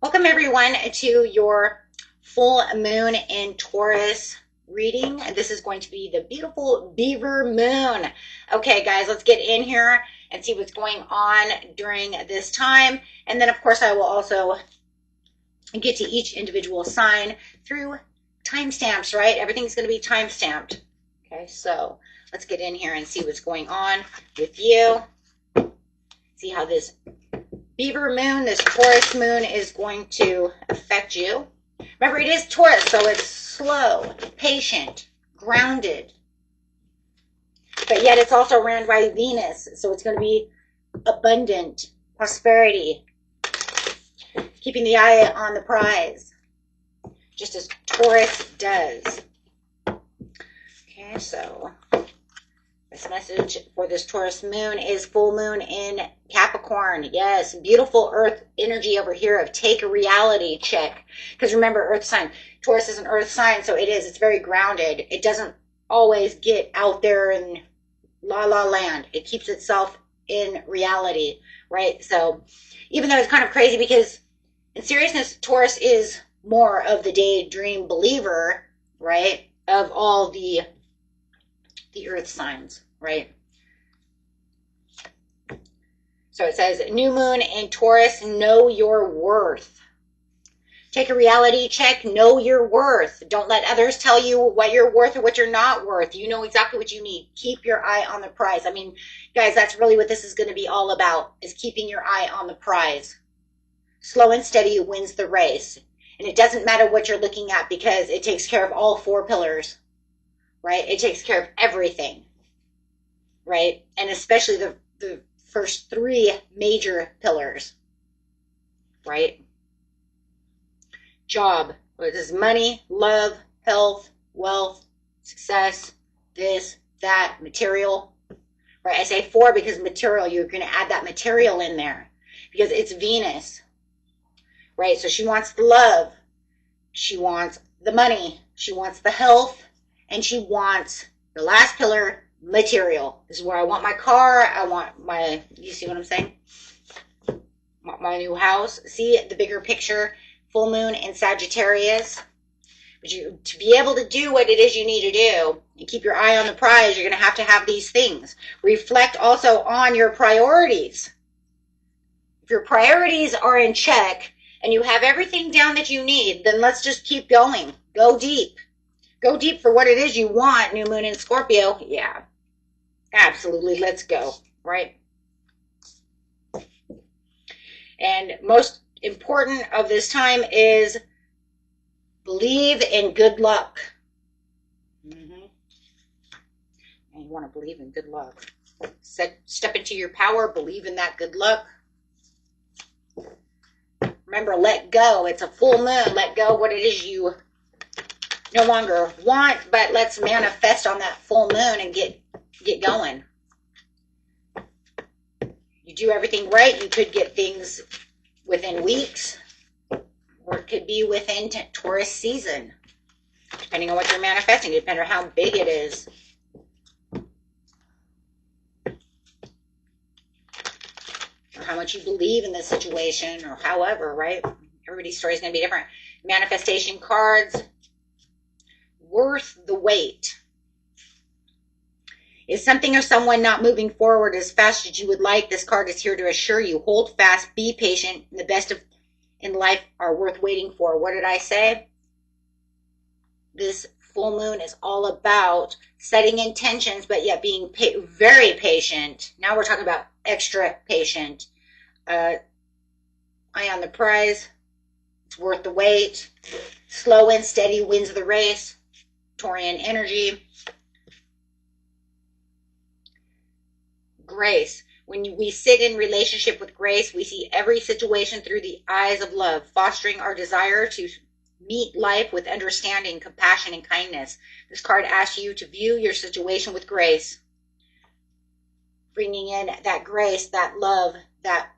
Welcome everyone to your full moon in Taurus reading. This is going to be the beautiful beaver moon. Okay guys, let's get in here and see what's going on during this time. And then of course I will also get to each individual sign through timestamps, right? Everything's going to be timestamped. Okay, so let's get in here and see what's going on with you. See how this Beaver moon, this Taurus moon, is going to affect you. Remember, it is Taurus, so it's slow, patient, grounded. But yet it's also ran by Venus, so it's going to be abundant, prosperity, keeping the eye on the prize, just as Taurus does. Okay, so this message for this Taurus moon is full moon in Capricorn. Yes, beautiful earth energy over here of take a reality check. Because remember, earth sign, Taurus is an earth sign, so it's very grounded. It doesn't always get out there in la la land. It keeps itself in reality, right? So even though it's kind of crazy because in seriousness, Taurus is more of the daydream believer, right? Of all the earth signs, right? So it says, new moon in Taurus, know your worth. Take a reality check, know your worth. Don't let others tell you what you're worth or what you're not worth. You know exactly what you need. Keep your eye on the prize. I mean, guys, that's really what this is going to be all about, is keeping your eye on the prize. Slow and steady wins the race. And it doesn't matter what you're looking at because it takes care of all four pillars, right? It takes care of everything, right? And especially the first three major pillars, right? Job, what is money, love, health, wealth, success, this, that, material, right? I say four because material, you're going to add that material in there because it's Venus, right? So she wants the love, she wants the money, she wants the health, and she wants the last pillar, material. This is where I want my car. I want my, you see what I'm saying? My new house. See the bigger picture. Full moon in Sagittarius. But to be able to do what it is you need to do and keep your eye on the prize, you're going to have these things. Reflect also on your priorities. If your priorities are in check and you have everything down that you need, then let's just keep going. Go deep. Go deep for what it is you want, new moon in Scorpio. Yeah, absolutely. Let's go, right? And most important of this time is believe in good luck. And you want to believe in good luck. Step into your power. Believe in that good luck. Remember, let go. It's a full moon. Let go what it is you no longer want, but let's manifest on that full moon and get going. You do everything right, you could get things within weeks, or it could be within Taurus season, depending on what you're manifesting, depending on how big it is. Or how much you believe in the situation, or however, right? Everybody's story is going to be different. Manifestation cards. Worth the wait. Is something or someone not moving forward as fast as you would like? This card is here to assure you. Hold fast, be patient, and the best in life are worth waiting for. What did I say? This full moon is all about setting intentions, but yet being very patient. Now we're talking about extra patient. Eye on the prize. It's worth the wait. Slow and steady wins the race. Taurian energy. Grace. When we sit in relationship with grace, we see every situation through the eyes of love, fostering our desire to meet life with understanding, compassion, and kindness. This card asks you to view your situation with grace, bringing in that grace, that love, that,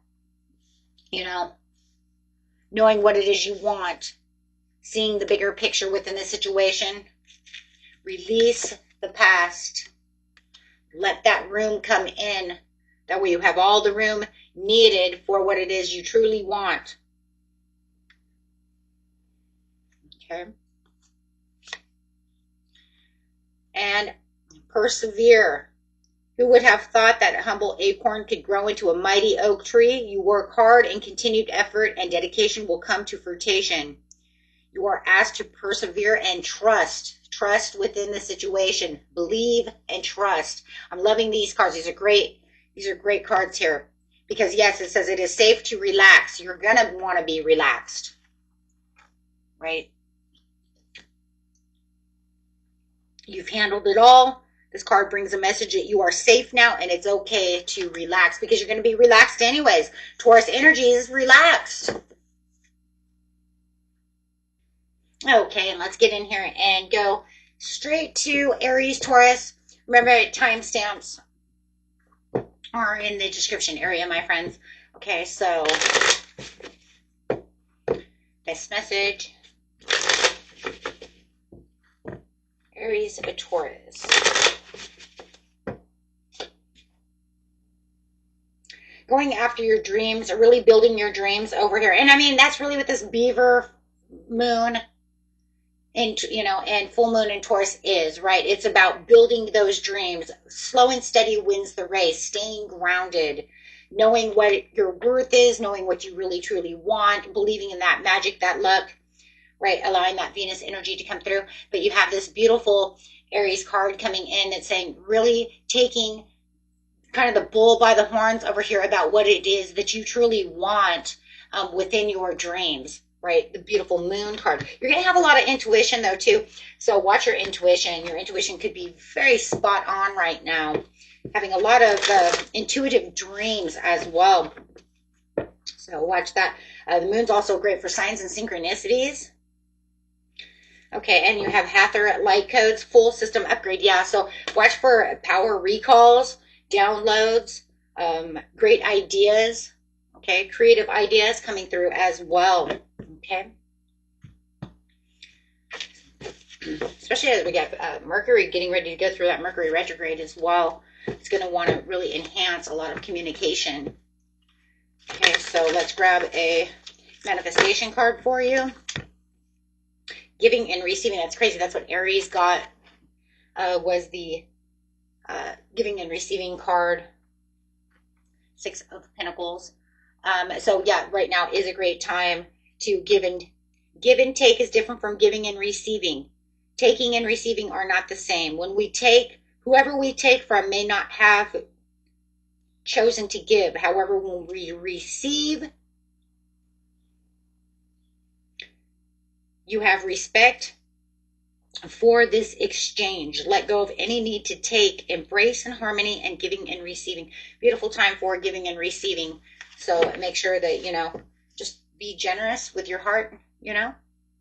knowing what it is you want, seeing the bigger picture within the situation. Release the past. Let that room come in. That way you have all the room needed for what it is you truly want. Okay. And persevere. Who would have thought that a humble acorn could grow into a mighty oak tree? You work hard, and continued effort and dedication will come to fruition. You are asked to persevere and trust. Trust within the situation. Believe and trust. I'm loving these cards. These are great. These are great cards here. Because yes, it says it is safe to relax. You're going to want to be relaxed. Right? You've handled it all. This card brings a message that you are safe now and it's okay to relax because you're going to be relaxed anyways. Taurus energy is relaxed. Okay, and let's get in here and go straight to Aries, Taurus. Remember, timestamps are in the description area, my friends. Okay, so this message, Aries, Taurus. Going after your dreams, really building your dreams over here. And I mean, that's really what this beaver moon and, you know, and full moon in Taurus is, right? It's about building those dreams. Slow and steady wins the race. Staying grounded, knowing what your worth is, knowing what you really truly want, believing in that magic, that luck, right? Allowing that Venus energy to come through. But you have this beautiful Aries card coming in that's saying really taking kind of the bull by the horns over here about what it is that you truly want within your dreams, right? The beautiful moon card. You're going to have a lot of intuition though too. So watch your intuition. Your intuition could be very spot on right now. Having a lot of intuitive dreams as well. So watch that. The moon's also great for signs and synchronicities. Okay, and you have Hathor light codes, full system upgrade. Yeah, so watch for power recalls, downloads, great ideas, okay, creative ideas coming through as well, okay. Especially as we get Mercury getting ready to go through that Mercury retrograde as well. It's going to want to really enhance a lot of communication. Okay, so let's grab a manifestation card for you. Giving and receiving, that's crazy. That's what Aries got, was the giving and receiving card, 6 of Pentacles. So yeah, right now is a great time to give and take is different from giving and receiving. Taking and receiving are not the same. When we take, whoever we take from may not have chosen to give. However, when we receive, you have respect for this exchange. Let go of any need to take. Embrace in harmony and giving and receiving. Beautiful time for giving and receiving. So make sure that, you know, just be generous with your heart, you know.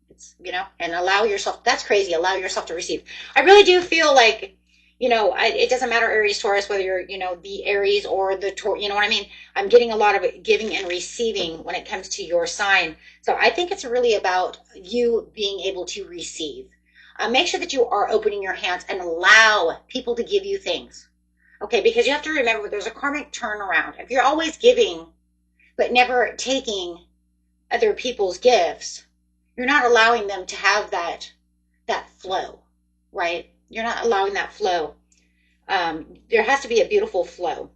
It's, you know, and allow yourself, that's crazy, allow yourself to receive. I really do feel like, you know, it doesn't matter Aries, Taurus, whether you're, you know, the Aries or the Taurus, you know what I mean? I'm getting a lot of giving and receiving when it comes to your sign. So I think it's really about you being able to receive. Make sure that you are opening your hands and allow people to give you things. Okay, because you have to remember there's a karmic turnaround. If you're always giving, but never taking other people's gifts, you're not allowing them to have that flow, right? You're not allowing that flow. There has to be a beautiful flow.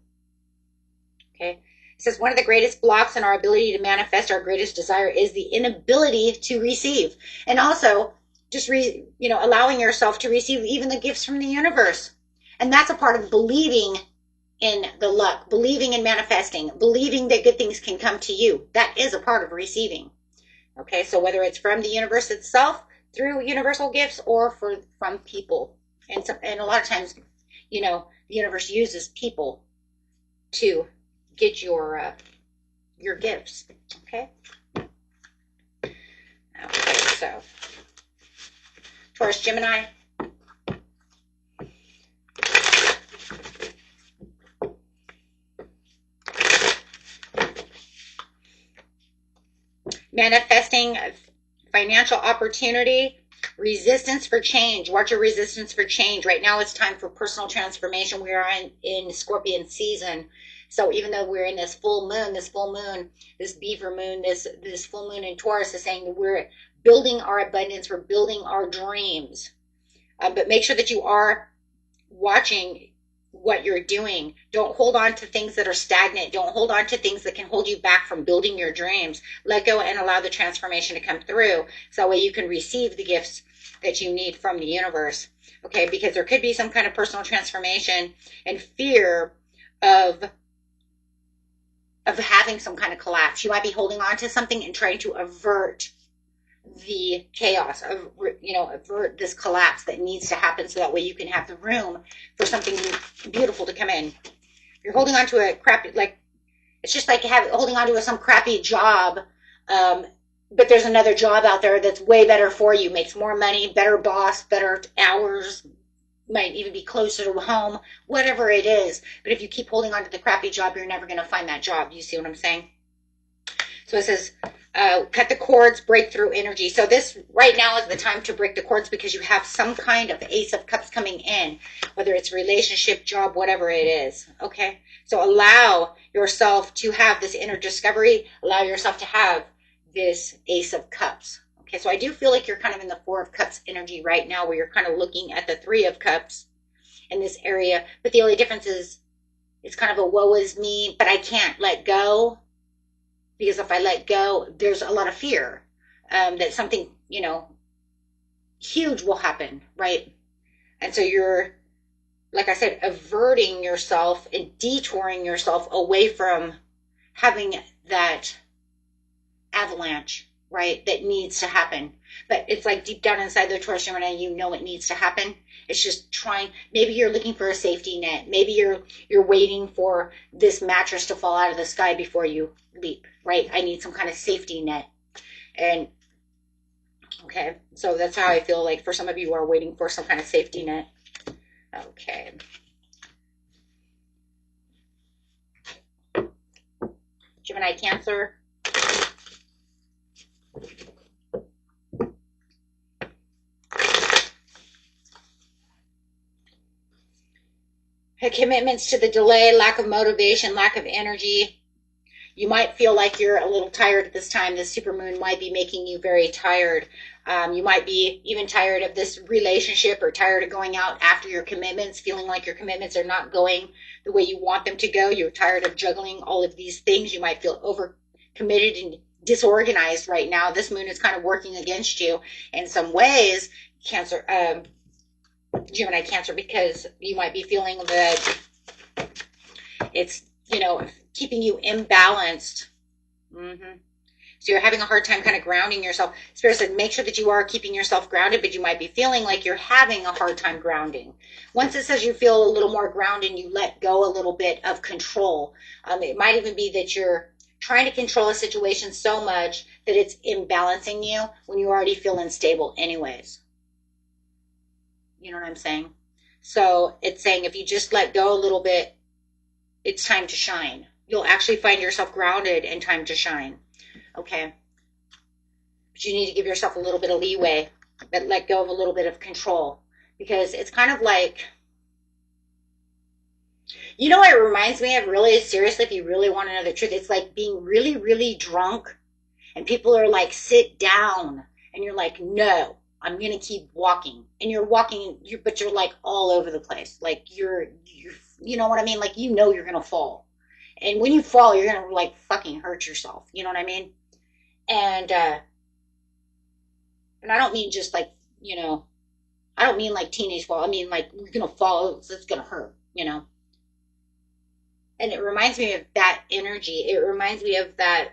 Okay. It says one of the greatest blocks in our ability to manifest our greatest desire is the inability to receive. And also just, you know, allowing yourself to receive even the gifts from the universe. And that's a part of believing in the luck, believing in manifesting, believing that good things can come to you. That is a part of receiving. Okay. So whether it's from the universe itself, through universal gifts, or from people. And a lot of times, you know, the universe uses people to get your gifts. Okay. Okay, so Taurus, Gemini. Manifesting financial opportunity, resistance for change. Watch your resistance for change. Right now it's time for personal transformation. We are in Scorpion season. So even though we're in this full moon, this beaver moon, this full moon in Taurus is saying that we're building our abundance, we're building our dreams. But make sure that you are watching what you're doing. Don't hold on to things that are stagnant. Don't hold on to things that can hold you back from building your dreams. Let go and allow the transformation to come through, so that way you can receive the gifts that you need from the universe. Okay, because there could be some kind of personal transformation and fear of having some kind of collapse. You might be holding on to something and trying to avert the chaos, avert this collapse that needs to happen, so that way you can have the room for something beautiful to come in. You're holding on to a crappy, like, it's just like holding on to some crappy job, but there's another job out there that's way better for you, makes more money, better boss, better hours, might even be closer to home, whatever it is. But if you keep holding on to the crappy job, you're never going to find that job. You see what I'm saying? So it says, cut the cords, break through energy. So this right now is the time to break the cords, because you have some kind of Ace of Cups coming in, whether it's relationship, job, whatever it is. Okay. So allow yourself to have this inner discovery. Allow yourself to have this Ace of Cups. Okay. So I do feel like you're kind of in the Four of Cups energy right now, where you're kind of looking at the Three of Cups in this area. But the only difference is it's kind of a woe is me, but I can't let go. Because if I let go, there's a lot of fear that something, huge will happen, right? And so you're, like I said, averting yourself and detouring yourself away from having that avalanche, right? That needs to happen. But it's like deep down inside the Taurus Gemini, you know it needs to happen. It's just trying. Maybe you're looking for a safety net. Maybe you're waiting for this mattress to fall out of the sky before you leap, right? I need some kind of safety net. And okay, so that's how I feel like for some of you who are waiting for some kind of safety net. Okay. Gemini, Cancer. Commitments to the delay, lack of motivation, lack of energy. You might feel like you're a little tired at this time. This supermoon might be making you very tired. You might be even tired of this relationship, or tired of going out after your commitments, feeling like your commitments are not going the way you want them to go. You're tired of juggling all of these things. You might feel overcommitted and disorganized right now. This moon is kind of working against you in some ways, Cancer, Gemini, Cancer, because you might be feeling that it's, keeping you imbalanced. So you're having a hard time kind of grounding yourself. Spirit said, make sure that you are keeping yourself grounded, but you might be feeling like you're having a hard time grounding. Once it says you feel a little more grounded, you let go a little bit of control. It might even be that you're trying to control a situation so much that it's imbalancing you when you already feel unstable anyways. You know what I'm saying? So it's saying if you just let go a little bit, it's time to shine. You'll actually find yourself grounded and time to shine. Okay. But you need to give yourself a little bit of leeway, but let go of a little bit of control, because it's kind of like, it reminds me of, really, seriously, if you really want to know the truth, it's like being really, really drunk and people are like, sit down. And you're like, no, I'm going to keep walking. And you're walking, but you're like all over the place. Like you're, you know what I mean? Like, you're going to fall. And when you fall, you're going to like fucking hurt yourself. You know what I mean? And I don't mean just like, I don't mean like teenage fall. I mean like you're going to fall. It's going to hurt, And it reminds me of that energy. It reminds me of that,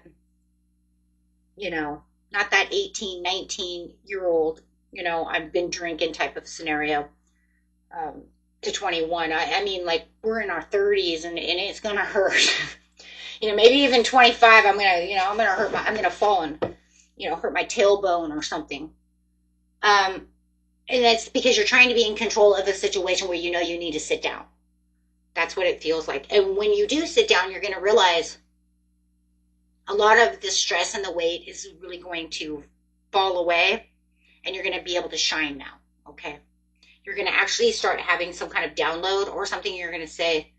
not that 18, 19-year-old, I've been drinking type of scenario, to 21. I mean, like, we're in our 30s and it's going to hurt. Maybe even 25, I'm going to fall and, hurt my tailbone or something. And that's because you're trying to be in control of a situation where you need to sit down. That's what it feels like. And when you do sit down, you're going to realize a lot of the stress and the weight is really going to fall away, and you're going to be able to shine now. Okay. You're going to actually start having some kind of download or something. You're going to say,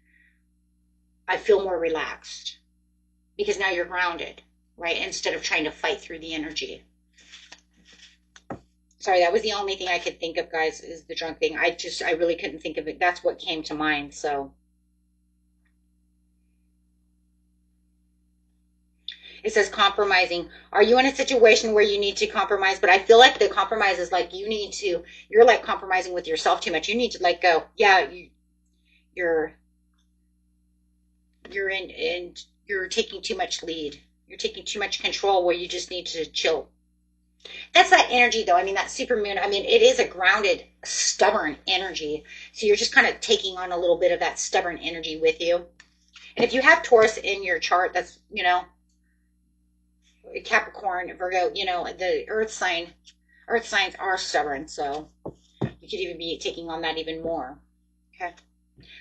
I feel more relaxed, because now you're grounded, right? Instead of trying to fight through the energy. Sorry, that was the only thing I could think of, guys, is the drunk thing. I really couldn't think of it. That's what came to mind. So it says compromising. Are you in a situation where you need to compromise? But I feel like the compromise is like you're like compromising with yourself too much. You need to let go. Yeah, you're you're taking too much lead. You're taking too much control where you just need to chill. That's that energy, though. I mean, that super moon, I mean, it is a grounded, stubborn energy. So you're just kind of taking on a little bit of that stubborn energy with you. And if you have Taurus in your chart, that's, Capricorn, Virgo, the earth signs are stubborn. So you could even be taking on that even more. Okay.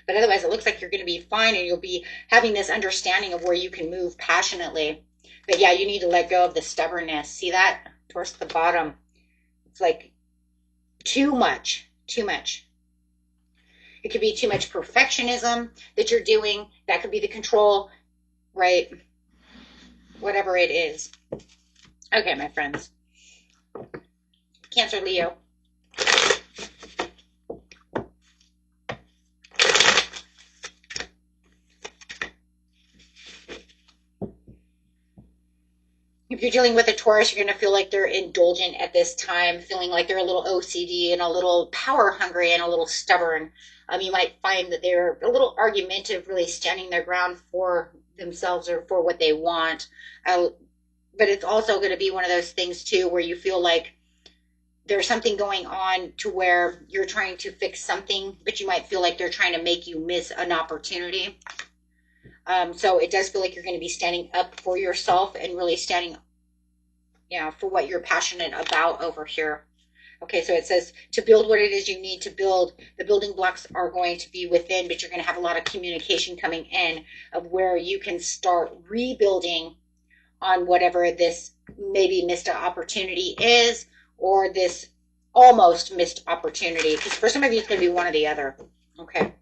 But otherwise, it looks like you're going to be fine, and you'll be having this understanding of where you can move passionately. But yeah, you need to let go of the stubbornness. See that? Towards the bottom. It's like too much. It could be too much perfectionism that you're doing. That could be the control, right? Whatever it is. Okay, my friends. Cancer, Leo. If you're dealing with a Taurus, you're going to feel like they're indulgent at this time, feeling like they're a little OCD and a little power hungry and a little stubborn. You might find that they're a little argumentative, really standing their ground for themselves or for what they want. But it's also going to be one of those things, too, where you feel like there's something going on to where you're trying to fix something, but you might feel like they're trying to make you miss an opportunity. So it does feel like you're going to be standing up for yourself and really standing, for what you're passionate about over here. Okay, so it says to build what it is you need to build, the building blocks are going to be within, but you're going to have a lot of communication coming in of where you can start rebuilding on whatever this maybe missed opportunity is, or this almost missed opportunity. Because for some of you, it's going to be one or the other. Okay.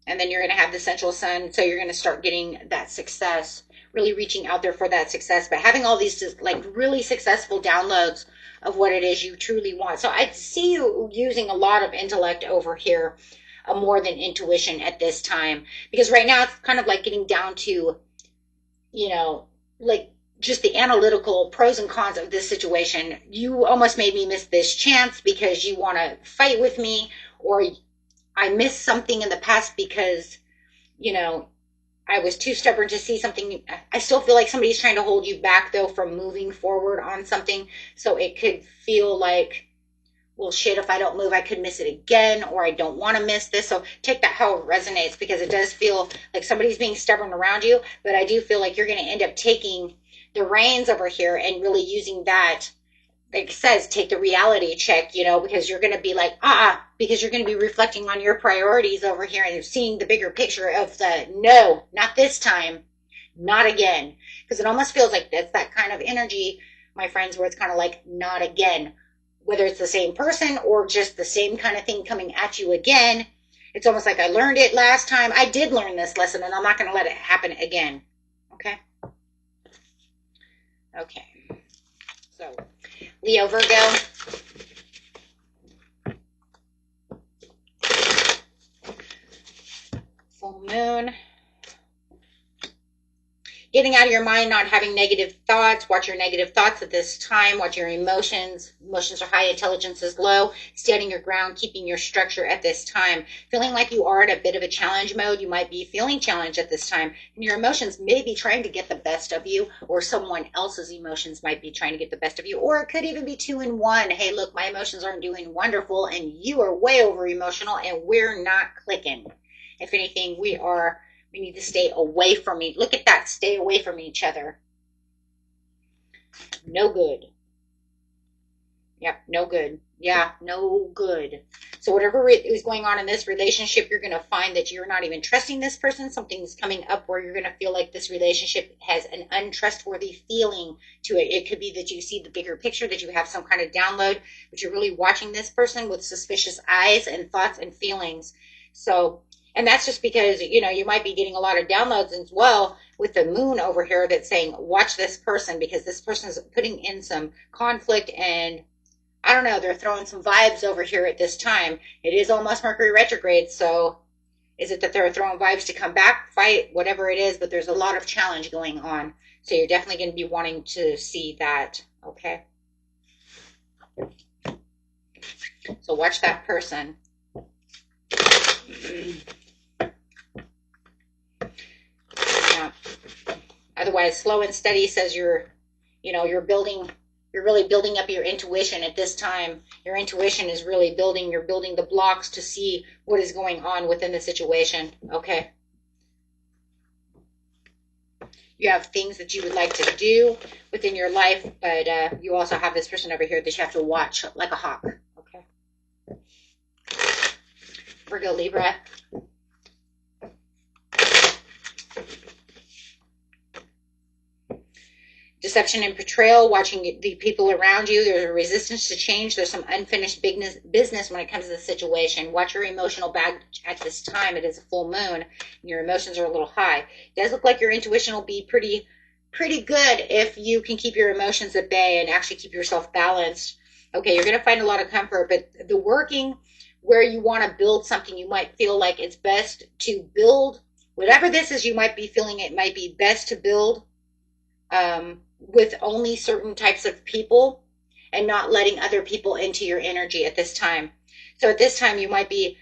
And then you're going to have the central sun. So you're going to start getting that success, really reaching out there for that success, but having all these like really successful downloads of what it is you truly want. So I see you using a lot of intellect over here, more than intuition at this time, because right now it's kind of like getting down to, like just the analytical pros and cons of this situation. You almost made me miss this chance because you want to fight with me, or I missed something in the past because, I was too stubborn to see something. I still feel like somebody's trying to hold you back, though, from moving forward on something. So it could feel like, well, shit, if I don't move, I could miss it again, or I don't want to miss this. So take that how it resonates, because it does feel like somebody's being stubborn around you. But I do feel like you're going to end up taking the reins over here and really using that. Like it says, take the reality check, because you're going to be like, because you're going to be reflecting on your priorities over here and seeing the bigger picture of the, no, not this time, not again. Because it almost feels like that's that kind of energy, my friends, where it's kind of like, not again. Whether it's the same person or just the same kind of thing coming at you again. It's almost like I learned it last time. I did learn this lesson, and I'm not going to let it happen again. Okay? Okay. So, Leo, Virgo. Full moon. Getting out of your mind, not having negative thoughts. Watch your negative thoughts at this time. Watch your emotions. Emotions are high, intelligence is low. Standing your ground, keeping your structure at this time. Feeling like you are in a bit of a challenge mode. You might be feeling challenged at this time. And your emotions may be trying to get the best of you, or someone else's emotions might be trying to get the best of you. Or it could even be 2 in 1. Hey, look, my emotions aren't doing wonderful, and you are way over emotional, and we're not clicking. If anything, we need to stay away from each. Look at that. Stay away from each other. No good. Yep, no good. Yeah, no good. So whatever is going on in this relationship, you're going to find that you're not even trusting this person. Something's coming up where you're going to feel like this relationship has an untrustworthy feeling to it. It could be that you see the bigger picture, that you have some kind of download, but you're really watching this person with suspicious eyes and thoughts and feelings. So, and that's just because, you might be getting a lot of downloads as well, with the moon over here that's saying, watch this person, because this person is putting in some conflict, and I don't know, they're throwing some vibes over here at this time. It is almost Mercury retrograde, so is it that they're throwing vibes to come back, fight, whatever it is, but there's a lot of challenge going on. So you're definitely going to be wanting to see that, okay? So watch that person. Yeah. Otherwise, slow and steady says you're really building up your intuition at this time. Your intuition is really you're building the blocks to see what is going on within the situation, okay? You have things that you would like to do within your life, but you also have this person over here that you have to watch like a hawk, okay? Virgo, Libra. Deception and betrayal, watching the people around you. There's a resistance to change. There's some unfinished business when it comes to the situation. Watch your emotional baggage at this time. It is a full moon, and your emotions are a little high. It does look like your intuition will be pretty good if you can keep your emotions at bay and actually keep yourself balanced. Okay, you're going to find a lot of comfort, but the working where you want to build something, you might feel like it's best to build, whatever this is, you might be feeling it might be best to build with only certain types of people and not letting other people into your energy at this time. So at this time, you might be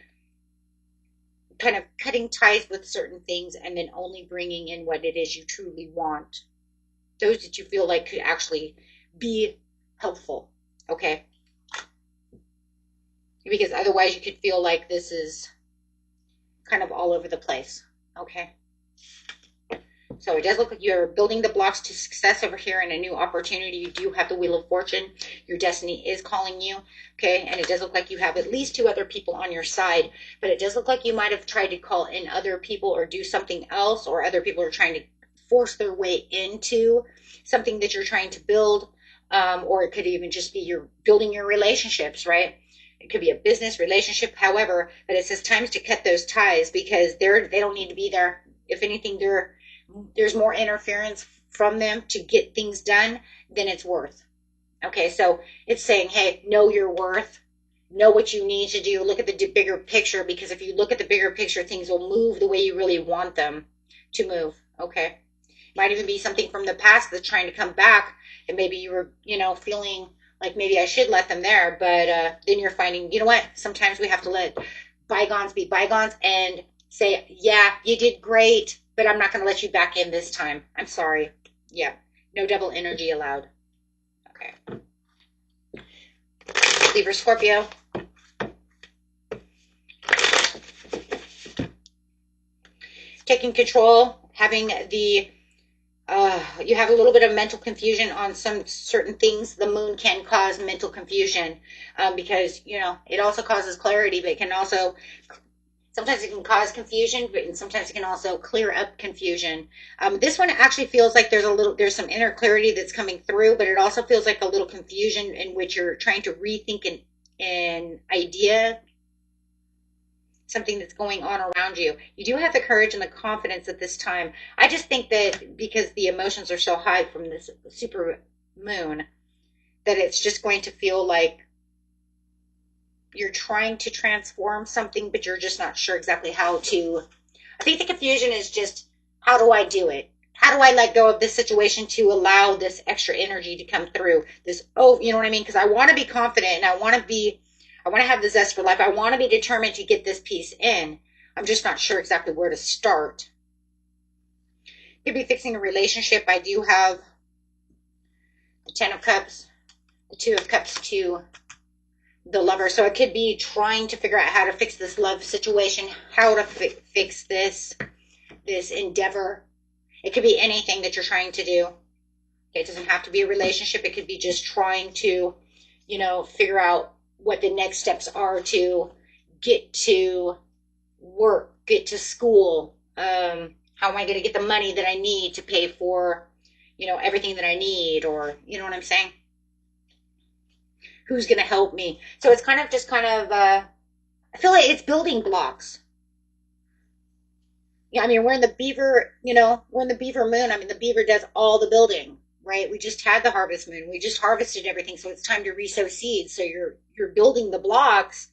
kind of cutting ties with certain things and then only bringing in what it is you truly want. Those that you feel like could actually be helpful, okay? Because otherwise you could feel like this is kind of all over the place, okay? So it does look like you're building the blocks to success over here and a new opportunity. You do have the Wheel of Fortune. Your destiny is calling you, okay? And it does look like you have at least 2 other people on your side, but it does look like you might have tried to call in other people or do something else, or other people are trying to force their way into something that you're trying to build, or it could even just be you're building your relationships, right? It could be a business relationship, however, but it says times to cut those ties because they don't need to be there. If anything, there's more interference from them to get things done than it's worth. Okay, so it's saying, hey, know your worth, know what you need to do, look at the bigger picture, because if you look at the bigger picture, things will move the way you really want them to move, okay? Might even be something from the past that's trying to come back, and maybe you were, feeling like maybe I should let them there, but then you're finding, you know what, sometimes we have to let bygones be bygones and say, yeah, you did great, but I'm not going to let you back in this time. I'm sorry. Yeah, no double energy allowed. Okay. Libra, Scorpio. Taking control, having the, you have a little bit of mental confusion on some certain things. The moon can cause mental confusion because, it also causes clarity, but it can also, sometimes it can cause confusion, but sometimes it can also clear up confusion. This one actually feels like there's some inner clarity that's coming through, but it also feels like a little confusion in which you're trying to rethink an idea, something that's going on around you. You do have the courage and the confidence at this time. I just think that because the emotions are so high from this super moon, that it's just going to feel like you're trying to transform something, but you're just not sure exactly how to. I think the confusion is just, how do I do it? How do I let go of this situation to allow this extra energy to come through? You know what I mean? Because I want to be confident and I want to have the zest for life. I want to be determined to get this piece in. I'm just not sure exactly where to start. Could be fixing a relationship. I do have the 10 of Cups, the 2 of Cups to the Lover. So it could be trying to figure out how to fix this love situation, how to fix this endeavor. It could be anything that you're trying to do. Okay, it doesn't have to be a relationship. It could be just trying to, figure out what the next steps are to get to work, get to school. How am I going to get the money that I need to pay for, everything that I need, or, you know what I'm saying? Who's going to help me? So it's kind of I feel like it's building blocks. Yeah, I mean, we're in the beaver, we're in the beaver moon. I mean, the beaver does all the building, right? We just had the harvest moon. We just harvested everything, so it's time to resow seeds. So you're building the blocks.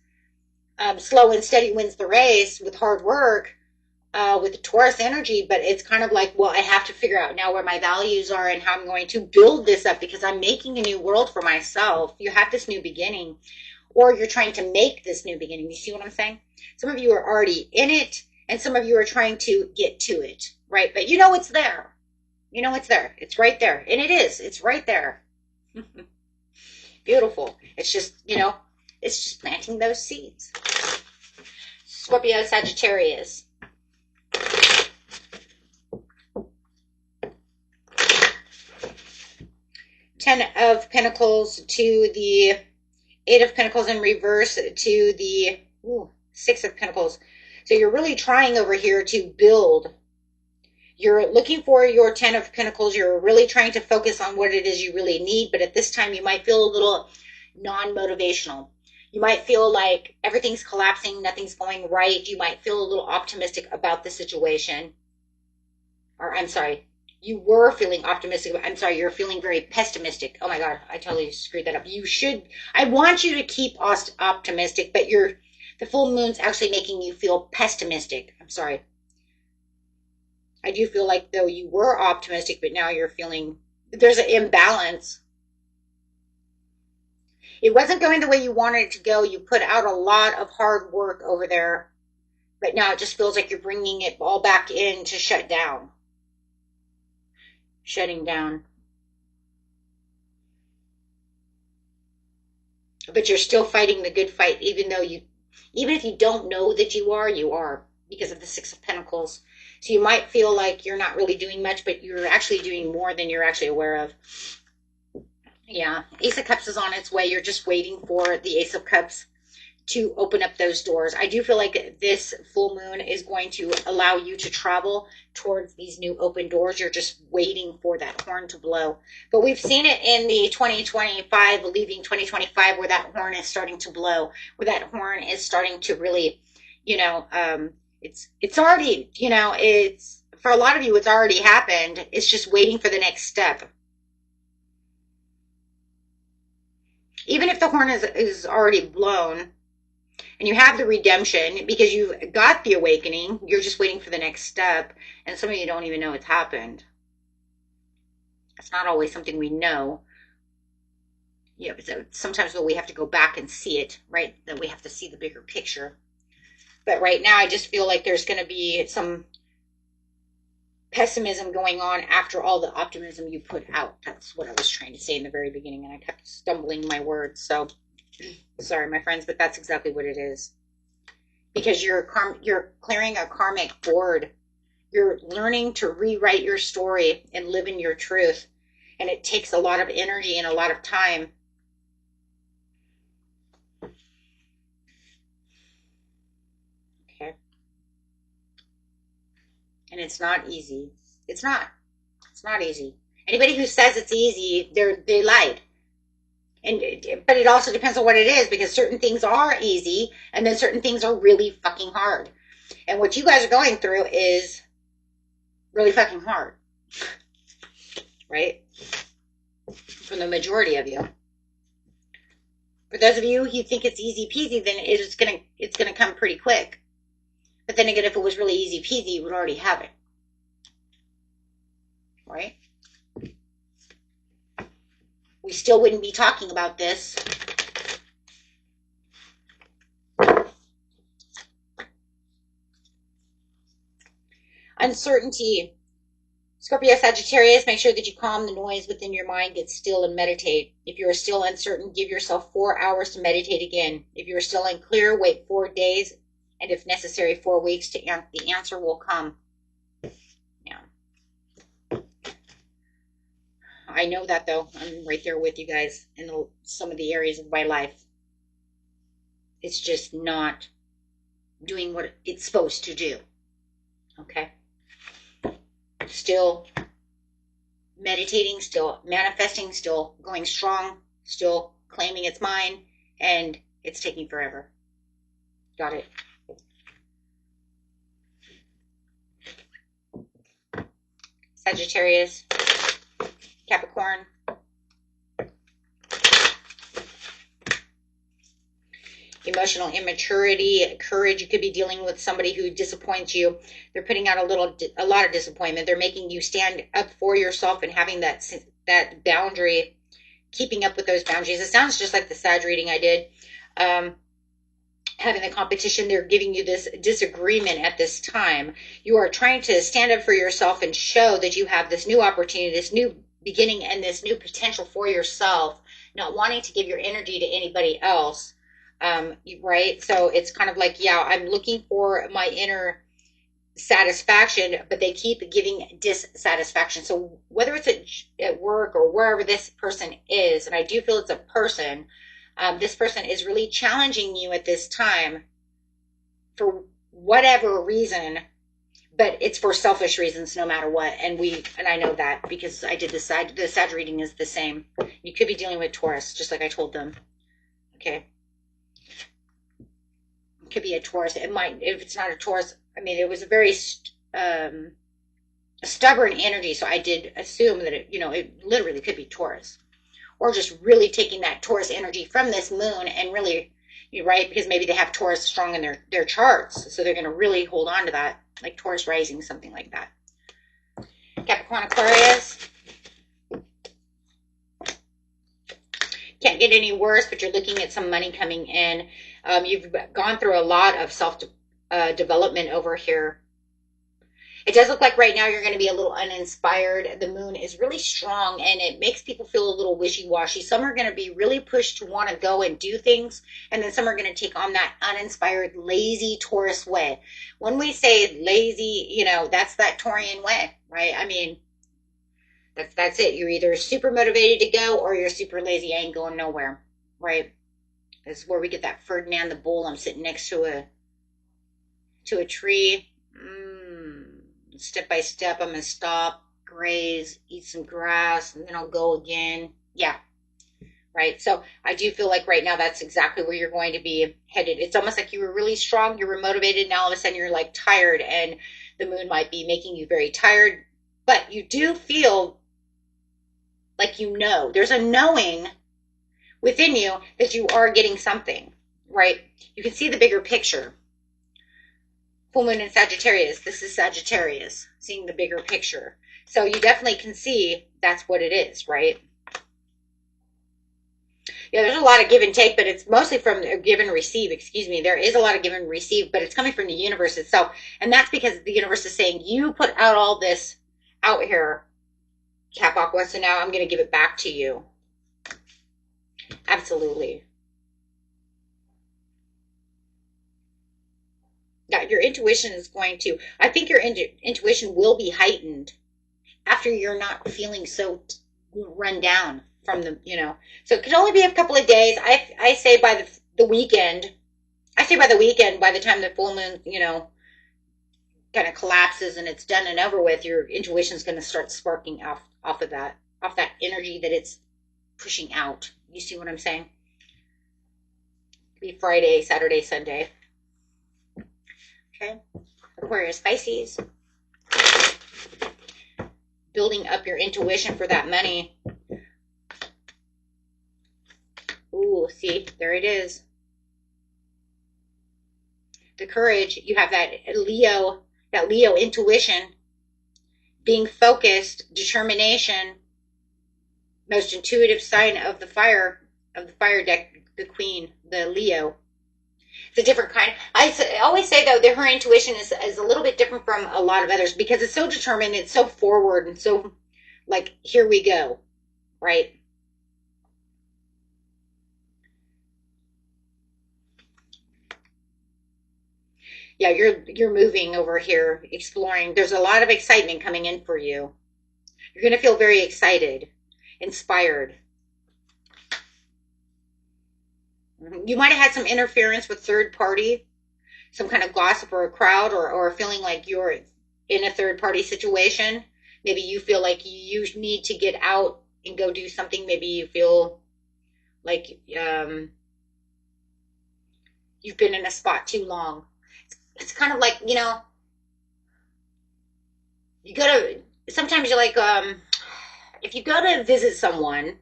Slow and steady wins the race with hard work, with the Taurus energy. But it's kind of like, well, I have to figure out now where my values are and how I'm going to build this up because I'm making a new world for myself. You have this new beginning, or you're trying to make this new beginning. You see what I'm saying? Some of you are already in it, and some of you are trying to get to it, right? But you know it's there. You know it's there. It's right there. And it is. It's right there. Beautiful. It's just, it's just planting those seeds. Scorpio, Sagittarius. Ten of Pentacles to the Eight of Pentacles in reverse to the Six of Pentacles. So you're really trying over here to build. You're looking for your Ten of Pentacles. You're really trying to focus on what it is you really need. But at this time, you might feel a little non-motivational. You might feel like everything's collapsing. Nothing's going right. You might feel a little optimistic about the situation. Or I'm sorry. You were feeling optimistic. I'm sorry, you're feeling very pessimistic. Oh my God, I totally screwed that up. I want you to keep optimistic, but the full moon's actually making you feel pessimistic. I'm sorry. I do feel like though you were optimistic, but now you're feeling, there's an imbalance. It wasn't going the way you wanted it to go. You put out a lot of hard work over there, but now it just feels like you're bringing it all back in to shut down. Shutting down. But you're still fighting the good fight, even if you don't know that you are, because of the Six of Pentacles. So you might feel like you're not really doing much, but you're actually doing more than you're actually aware of. Yeah, Ace of Cups is on its way. You're just waiting for the Ace of Cups to open up those doors. I do feel like this full moon is going to allow you to travel towards these new open doors. You're just waiting for that horn to blow. But we've seen it in the 2025, leaving 2025, where that horn is starting to blow, where that horn is starting to really, it's already, it's, for a lot of you, it's already happened. It's just waiting for the next step. Even if the horn is already blown, and you have the redemption because you've got the awakening, you're just waiting for the next step. And some of you don't even know it's happened. It's not always something we know. Yeah, but sometimes we have to go back and see it, right? Then we have to see the bigger picture. But right now, I just feel like there's going to be some pessimism going on after all the optimism you put out. That's what I was trying to say in the very beginning, and I kept stumbling my words. So sorry, my friends, but that's exactly what it is. Because you're clearing a karmic board. You're learning to rewrite your story and live in your truth. And it takes a lot of energy and a lot of time. Okay. And it's not easy. It's not. It's not easy. Anybody who says it's easy, they lied. But it also depends on what it is, because certain things are easy and then certain things are really fucking hard. And what you guys are going through is really fucking hard. Right? For the majority of you. For those of you who think it's easy peasy, then it's gonna come pretty quick. But then again, if it was really easy peasy, you would already have it. Right? We still wouldn't be talking about this. Uncertainty. Scorpio, Sagittarius, make sure that you calm the noise within your mind, get still and meditate. If you are still uncertain, give yourself 4 hours to meditate again. If you are still unclear, wait 4 days, and if necessary, 4 weeks. The answer will come. Yeah. I know that, though. I'm right there with you guys in some of the areas of my life. It's just not doing what it's supposed to do. Okay? Still meditating, still manifesting, still going strong, still claiming it's mine, and it's taking forever. Got it? Sagittarius, Capricorn. Emotional immaturity, courage. You could be dealing with somebody who disappoints you. They're putting out a lot of disappointment. They're making you stand up for yourself and having that boundary, keeping up with those boundaries. It sounds just like the Sag reading I did. Having the competition, they're giving you this disagreement at this time. You are trying to stand up for yourself and show that you have this new opportunity, this new beginning, and this new potential for yourself, not wanting to give your energy to anybody else. Right? So it's kind of like, yeah, I'm looking for my inner satisfaction, but they keep giving dissatisfaction. So whether it's at work or wherever this person is, and I do feel it's a person, this person is really challenging you at this time for whatever reason, but it's for selfish reasons no matter what. And I know that because I did the Sag reading is the same. You could be dealing with Taurus, just like I told them. Okay. It could be a Taurus. It might, if it's not a Taurus, I mean, it was a very stubborn energy. So I did assume that it literally could be Taurus. Or just really taking that Taurus energy from this moon and really, right? Because maybe they have Taurus strong in their charts. So they're going to really hold on to that, like Taurus rising, something like that. Capricorn, Aquarius. Can't get any worse, but you're looking at some money coming in. You've gone through a lot of self-development over here. It does look like right now you're going to be a little uninspired. The moon is really strong and it makes people feel a little wishy-washy. Some are going to be really pushed to want to go and do things, and then some are going to take on that uninspired, lazy Taurus way. When we say lazy, that's that Taurian way, right? I mean, that's it. You're either super motivated to go or you're super lazy. I ain't going nowhere, right? This is where we get that Ferdinand the Bull. I'm sitting next to a tree. Step by step, I'm going to stop, graze, eat some grass, and then I'll go again. Yeah, right? So I do feel like right now that's exactly where you're going to be headed. It's almost like you were really strong, you were motivated, now all of a sudden you're like tired, and the moon might be making you very tired, but you do feel like there's a knowing within you that you are getting something, right? You can see the bigger picture. Full moon in Sagittarius. This is Sagittarius, seeing the bigger picture. So you definitely can see that's what it is, right? Yeah, there's a lot of give and take, but it's mostly from give and receive. Excuse me. There is a lot of give and receive, but it's coming from the universe itself. And that's because the universe is saying, you put out all this out here, Cap Aqua, so now I'm going to give it back to you. Absolutely. Your intuition is going to, I think your intuition will be heightened after you're not feeling so run down from the, so it could only be a couple of days. I say by the weekend, by the time the full moon, kind of collapses and it's done and over with, your intuition is going to start sparking off that energy that it's pushing out. You see what I'm saying? It could be Friday, Saturday, Sunday. Okay, Aquarius, Pisces. Building up your intuition for that money. Ooh, see, there it is. The courage, you have that Leo intuition, being focused, determination, most intuitive sign of the fire deck, the Queen, the Leo. It's a different kind. I always say, though, that her intuition is a little bit different from a lot of others because it's so determined, it's so forward, and so, like, here we go, right? Yeah, you're moving over here, exploring. There's a lot of excitement coming in for you. You're going to feel very excited, inspired. You might have had some interference with third party, some kind of gossip or a crowd, or feeling like you're in a third party situation. Maybe you feel like you need to get out and go do something. Maybe you feel like you've been in a spot too long. It's kind of like, you sometimes you're like, if you go to visit someone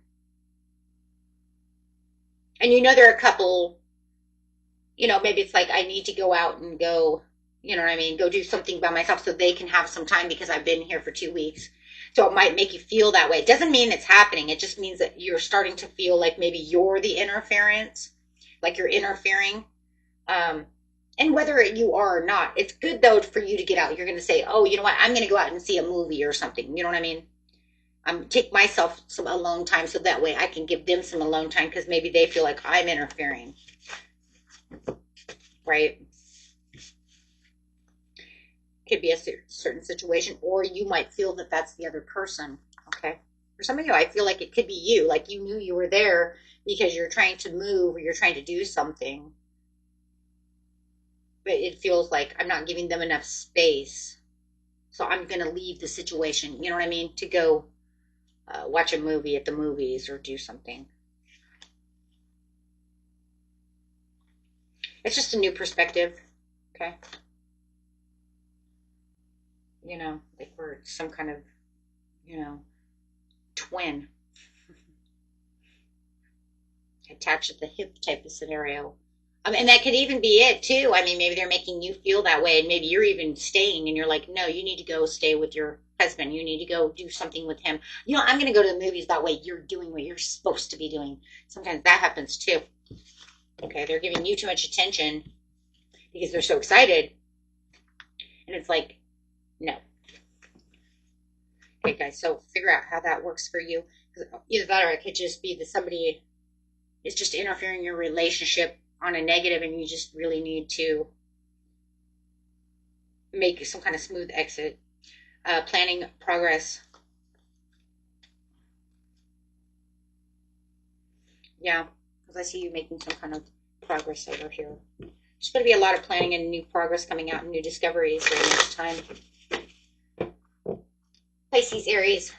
and you know they're a couple, maybe it's like I need to go out and go, you know what I mean, go do something by myself so they can have some time because I've been here for 2 weeks. So it might make you feel that way. It doesn't mean it's happening. It just means that you're starting to feel like maybe you're the interference, like you're interfering. Um, and whether you are or not, it's good though for you to get out. You're going to say, oh, you know what? I'm going to go out and see a movie or something. You know what I mean? Take myself some alone time so that way I can give them some alone time because maybe they feel like I'm interfering, right? Could be a certain situation, or you might feel that that's the other person. Okay. For some of you, I feel like it could be you. Like you knew you were there because you're trying to move or you're trying to do something. But it feels like I'm not giving them enough space. So I'm going to leave the situation, you know what I mean? To go watch a movie at the movies or do something. It's just a new perspective. Okay. Like we're some kind of, twin attached at the hip type of scenario. And that could even be it too. I mean, maybe they're making you feel that way, and maybe you're even staying, and you're like, no, you need to go stay with your husband. You need to go do something with him. I'm going to go to the movies. That way, you're doing what you're supposed to be doing. Sometimes that happens too. Okay, they're giving you too much attention because they're so excited, and it's like, no. Okay, guys. So figure out how that works for you. Either that, or it could just be that somebody is just interfering in your relationship on a negative, and you just really need to make some kind of smooth exit. Planning progress. Yeah, because I see you making some kind of progress over here. There's going to be a lot of planning and new progress coming out and new discoveries during this time. Pisces, Aries.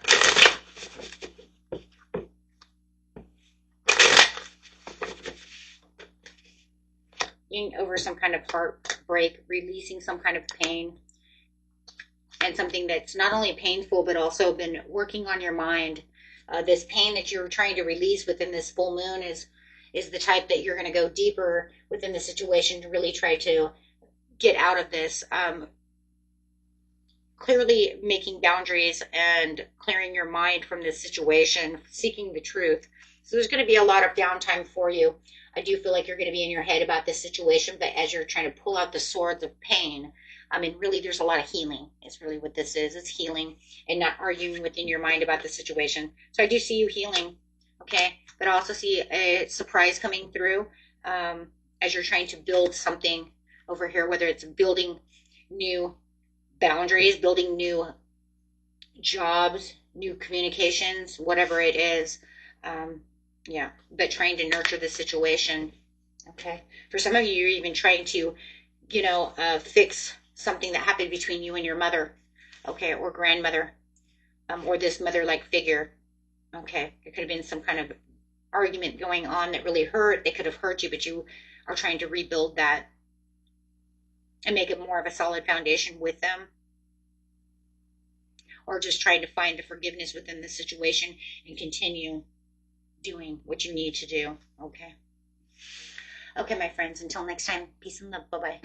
Getting over some kind of heartbreak, releasing some kind of pain, and something that's not only painful but also been working on your mind. This pain that you're trying to release within this full moon is the type that you're going to go deeper within the situation to really try to get out of this. Clearly making boundaries and clearing your mind from this situation, seeking the truth. So there's going to be a lot of downtime for you. I do feel like you're going to be in your head about this situation, but as you're trying to pull out the swords of pain, really there's a lot of healing. It's really what this is. It's healing and not arguing within your mind about the situation. So I do see you healing, okay? But I also see a surprise coming through as you're trying to build something over here, whether it's building new boundaries, building new jobs, new communications, whatever it is. Yeah, but trying to nurture the situation. Okay. For some of you, you're even trying to, fix something that happened between you and your mother, okay, or grandmother, or this mother-like figure. Okay. There could have been some kind of argument going on that really hurt. They could have hurt you, but you are trying to rebuild that and make it more of a solid foundation with them, or just trying to find the forgiveness within the situation and continue doing what you need to do. Okay, my friends, until next time, peace and love. Bye-bye.